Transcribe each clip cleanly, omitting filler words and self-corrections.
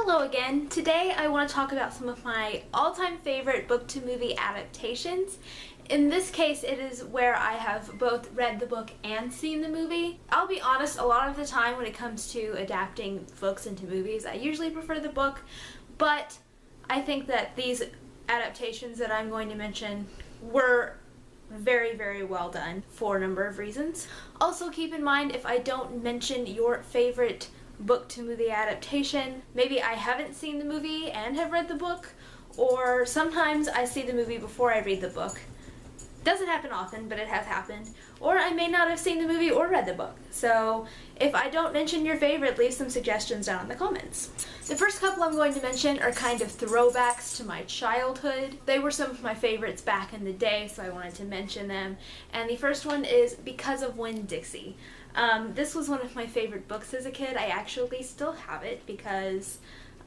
Hello again. Today I want to talk about some of my all-time favorite book-to-movie adaptations. In this case, it is where I have both read the book and seen the movie. I'll be honest, a lot of the time when it comes to adapting books into movies, I usually prefer the book, but I think that these adaptations that I'm going to mention were very, very well done for a number of reasons. Also, keep in mind, if I don't mention your favorite book to movie adaptation, maybe I haven't seen the movie and have read the book, or sometimes I see the movie before I read the book. Doesn't happen often, but it has happened. Or I may not have seen the movie or read the book. So if I don't mention your favorite, leave some suggestions down in the comments. The first couple I'm going to mention are kind of throwbacks to my childhood. They were some of my favorites back in the day, so I wanted to mention them. And the first one is Because of Winn-Dixie. This was one of my favorite books as a kid. I actually still have it because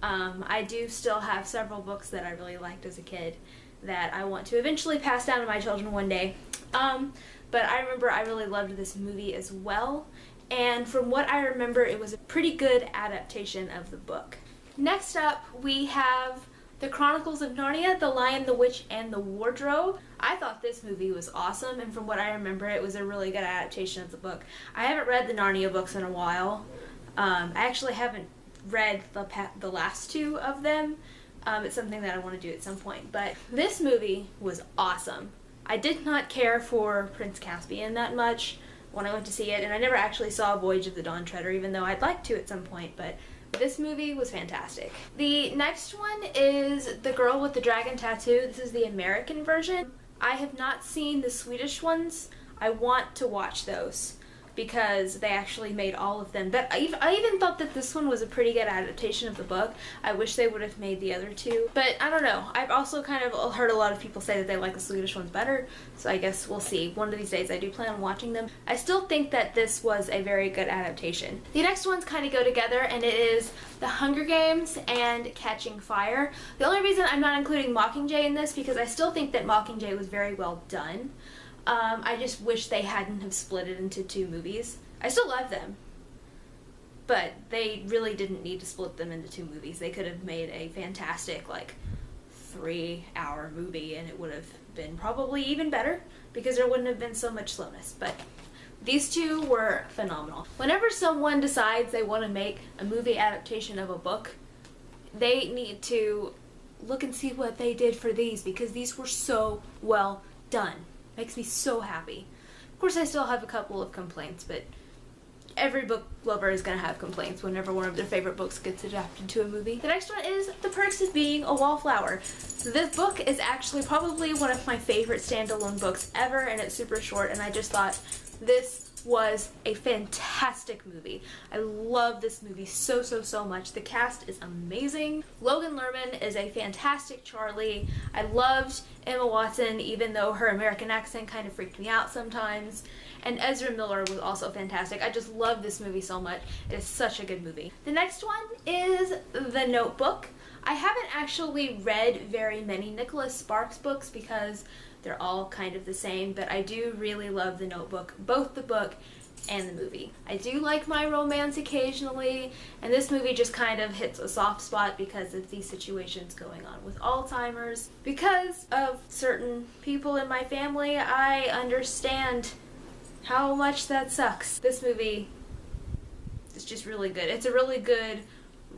I do still have several books that I really liked as a kid that I want to eventually pass down to my children one day. But I remember I really loved this movie as well, and from what I remember, it was a pretty good adaptation of the book. Next up, we have The Chronicles of Narnia, The Lion, the Witch, and the Wardrobe. I thought this movie was awesome, and from what I remember, it was a really good adaptation of the book. I haven't read the Narnia books in a while. I actually haven't read the last two of them. It's something that I want to do at some point, but this movie was awesome. I did not care for Prince Caspian that much when I went to see it, and I never actually saw Voyage of the Dawn Treader, even though I'd like to at some point, but this movie was fantastic. The next one is The Girl with the Dragon Tattoo. This is the American version. I have not seen the Swedish ones. I want to watch those because they actually made all of them. But I even thought that this one was a pretty good adaptation of the book. I wish they would have made the other two. But I don't know. I've also kind of heard a lot of people say that they like the Swedish ones better, so I guess we'll see. One of these days I do plan on watching them. I still think that this was a very good adaptation. The next ones kind of go together, and it is The Hunger Games and Catching Fire. The only reason I'm not including Mockingjay in this because I still think that Mockingjay was very well done. I just wish they hadn't have split it into two movies. I still love them, but they really didn't need to split them into two movies. They could have made a fantastic, like, 3-hour movie, and it would have been probably even better because there wouldn't have been so much slowness. But these two were phenomenal. Whenever someone decides they want to make a movie adaptation of a book, they need to look and see what they did for these because these were so well done. Makes me so happy. Of course, I still have a couple of complaints, but every book lover is going to have complaints whenever one of their favorite books gets adapted to a movie. The next one is The Perks of Being a Wallflower. This book is actually probably one of my favorite standalone books ever, and it's super short, and I just thought this was a fantastic movie. I love this movie so much. The cast is amazing. Logan Lerman is a fantastic Charlie. I loved Emma Watson, even though her American accent kind of freaked me out sometimes. And Ezra Miller was also fantastic. I just love this movie so much. It is such a good movie. The next one is The Notebook. I haven't actually read very many Nicholas Sparks books because they're all kind of the same, but I do really love The Notebook, both the book and the movie. I do like my romance occasionally, and this movie just kind of hits a soft spot because of these situations going on with Alzheimer's. Because of certain people in my family, I understand how much that sucks. This movie is just really good. It's a really good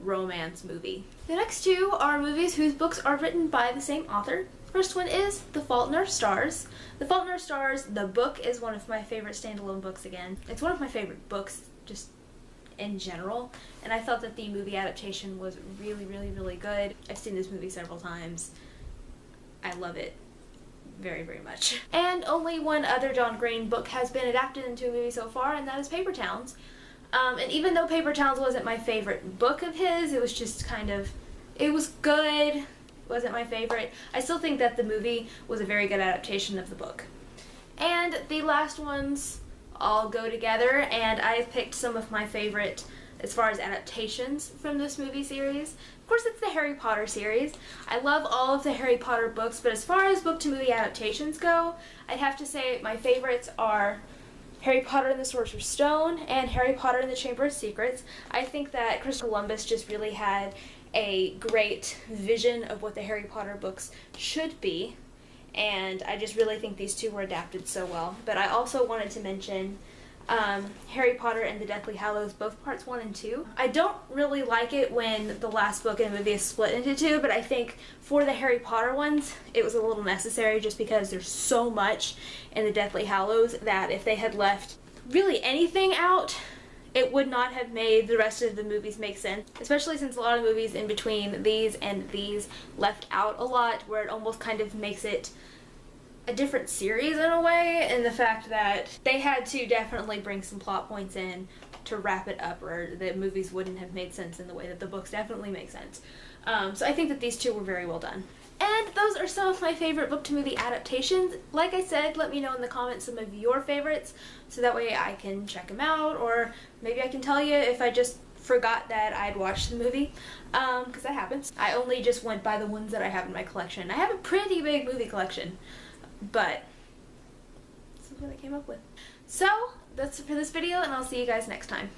romance movie. The next two are movies whose books are written by the same author. First one is The Fault in Our Stars. The Fault in Our Stars, the book, is one of my favorite standalone books again. It's one of my favorite books just in general, and I thought that the movie adaptation was really good. I've seen this movie several times. I love it very much. And only one other John Green book has been adapted into a movie so far, and that is Paper Towns. And even though Paper Towns wasn't my favorite book of his, it was just kind of, it was good. Wasn't my favorite. I still think that the movie was a very good adaptation of the book. And the last ones all go together, and I've picked some of my favorite as far as adaptations from this movie series. Of course, it's the Harry Potter series. I love all of the Harry Potter books, but as far as book-to-movie adaptations go, I'd have to say my favorites are Harry Potter and the Sorcerer's Stone and Harry Potter and the Chamber of Secrets. I think that Christopher Columbus just really had a great vision of what the Harry Potter books should be, and I just really think these two were adapted so well. But I also wanted to mention Harry Potter and the Deathly Hallows, both parts 1 and 2. I don't really like it when the last book in a movie is split into two, but I think for the Harry Potter ones, it was a little necessary just because there's so much in the Deathly Hallows that if they had left really anything out, it would not have made the rest of the movies make sense, especially since a lot of movies in between these and these left out a lot, where it almost kind of makes it a different series in a way, and the fact that they had to definitely bring some plot points in to wrap it up, or the movies wouldn't have made sense in the way that the books definitely make sense. So I think that these two were very well done. And those are some of my favorite book to movie adaptations. Like I said, let me know in the comments some of your favorites, so that way I can check them out, or maybe I can tell you if I just forgot that I'd watched the movie, because that happens. I only just went by the ones that I have in my collection. I have a pretty big movie collection, but this is what I came up with. So that's it for this video, and I'll see you guys next time.